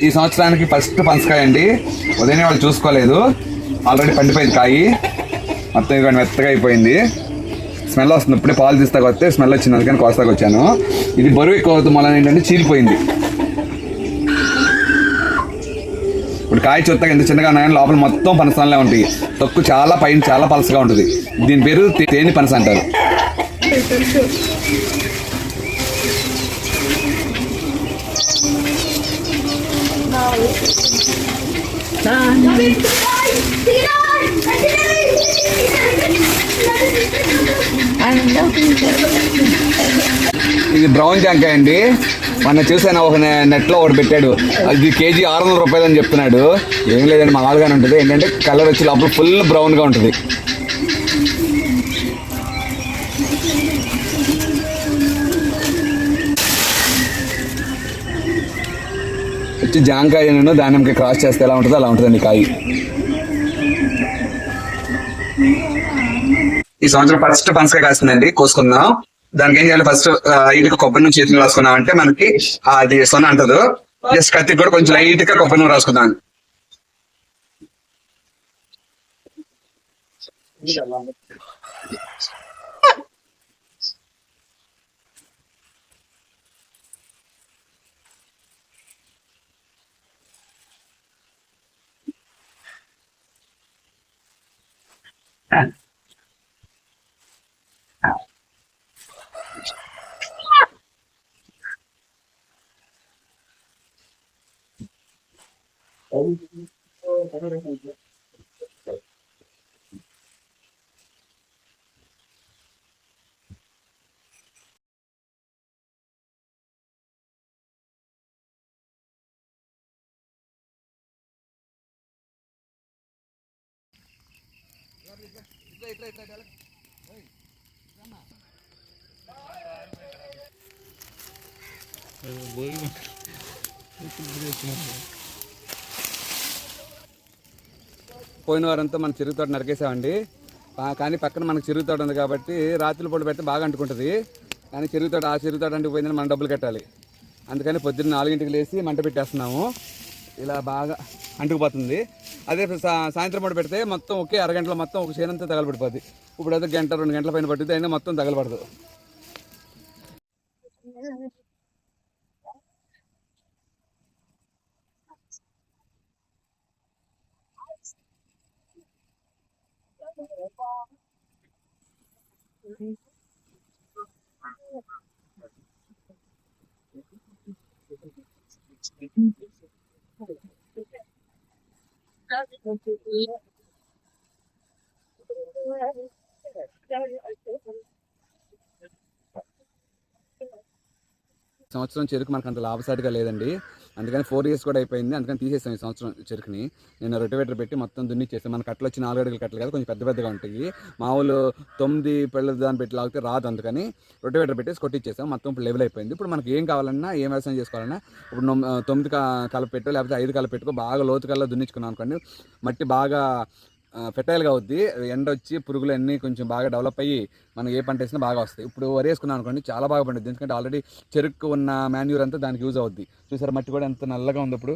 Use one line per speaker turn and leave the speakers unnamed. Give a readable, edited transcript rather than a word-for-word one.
ఈ సంవత్సరానికి ఫస్ట్ పనసకాయ అండి. ఉదయం వాళ్ళు చూసుకోలేదు, ఆల్రెడీ పండిపోయింది కాయి మొత్తం. ఇదిగోండి మెత్తగా అయిపోయింది, స్మెల్ వస్తుంది. ఇప్పుడే పాలు తీస్తాక వస్తే స్మెల్ వచ్చింది, అందుకని కోస్తాకు వచ్చాను. ఇది బరువు ఎక్కువ అవుతుంది మళ్ళీ ఏంటంటే చీలిపోయింది. ఇప్పుడు కాయ చూస్తాక ఎంత చిన్నగా ఉన్నాయని లోపల మొత్తం పనసంలా ఉంటాయి. తొక్కు చాలా పైన చాలా పలసగా ఉంటుంది. దీని పేరు తేనె పనస అంటారు. ఇది బ్రౌన్ జాంకాయ అండి. మొన్న చూసాను, ఒక నెట్లో ఒకటి పెట్టాడు, అది కేజీ 600 రూపాయలు అని చెప్తున్నాడు. ఏం లేదండి, మామూలుగానే ఉంటుంది. ఏంటంటే కలర్ వచ్చి లోపల ఫుల్ బ్రౌన్గా ఉంటుంది. వచ్చి జాంకాయ నేను దానిమ్మకి క్రాస్ చేస్తే ఎలా ఉంటుందో అలా ఉంటుందండి కాయ. ఈ సంవత్సరం ఫస్ట్ పనసకాయ కాస్తుందండి, కోసుకుందాం. దానికి ఏం చేయాలి, ఫస్ట్ లైట్గా కొబ్బరి నూనె చేతులు రాసుకున్నాం అంటే మనకి అది సొన అంటదు. జస్ట్ కత్తికి కూడా కొంచెం లైట్గా కొబ్బరి నూనె రాసుకుందాం. పోయిన వారంతా మనం చెరుకు తోట నరికేసామండి. కానీ పక్కన మనకు చెరుకు తోట ఉంది కాబట్టి రాత్రి పూట పెడితే బాగా అంటుకుంటుంది. కానీ చెరుకు తోట అంటుకు పోయిందని మనం డబ్బులు కట్టాలి. అందుకని పొద్దున్న 4 లేచి మంట పెట్టేస్తున్నాము. ఇలా బాగా అంటుకుపోతుంది. అదే సాయంత్రం పూట పెడితే మొత్తం ఒకే అరగంటలో మొత్తం ఒక చేనంతా తగలబడిపోద్ది. ఇప్పుడు అయితే 1-2 గంటల పైన పట్టుద్ది, అయినా మొత్తం తగలబడదు. సంవత్సరం చెరుకు మనకు అంత లాభసాటిగా లేదండి. అందుకని 4 years కూడా అయిపోయింది. అందుకని తీసేసాం ఈ సంవత్సరం చెరుకుని. నేను రొటివేటర్ పెట్టి మొత్తం దున్నిచ్చేసాను. మన కట్టలు వచ్చి 4 అడుగుల కట్టలు కదా, కొంచెం పెద్దగా ఉంటాయి. మామూలు 9 పళ్ళ దాన్ని పెట్టి లాగితే రాదు. అందుకని రొటివేటర్ పెట్టేసి కొట్టిచ్చేసాం. మొత్తం ఇప్పుడు లెవెల్ అయిపోయింది. ఇప్పుడు మనకి ఏం కావాలన్నా, ఏం వ్యవసాయం చేసుకోవాలన్నా ఇప్పుడు 9 కలపెట్టో లేకపోతే 5 కలపెట్టుకో బాగా లోతుకల్లా దున్నించుకున్నాం అనుకోండి, మట్టి బాగా ఫెర్టైల్గా అవుద్ది. ఎండ వచ్చి పురుగులు అన్నీ కొంచెం బాగా డెవలప్ అయ్యి మనం ఏ పంట వేసినా బాగా వస్తాయి. ఇప్పుడు వరి వేసుకున్నాం అనుకోండి, చాలా బాగా పండుద్ది. ఎందుకంటే ఆల్రెడీ చెరుకు ఉన్న మాన్యూర్ అంతా దానికి యూజ్ అవుద్ది. చూసారు మట్టి కూడా ఎంత నల్లగా ఉంది. ఇప్పుడు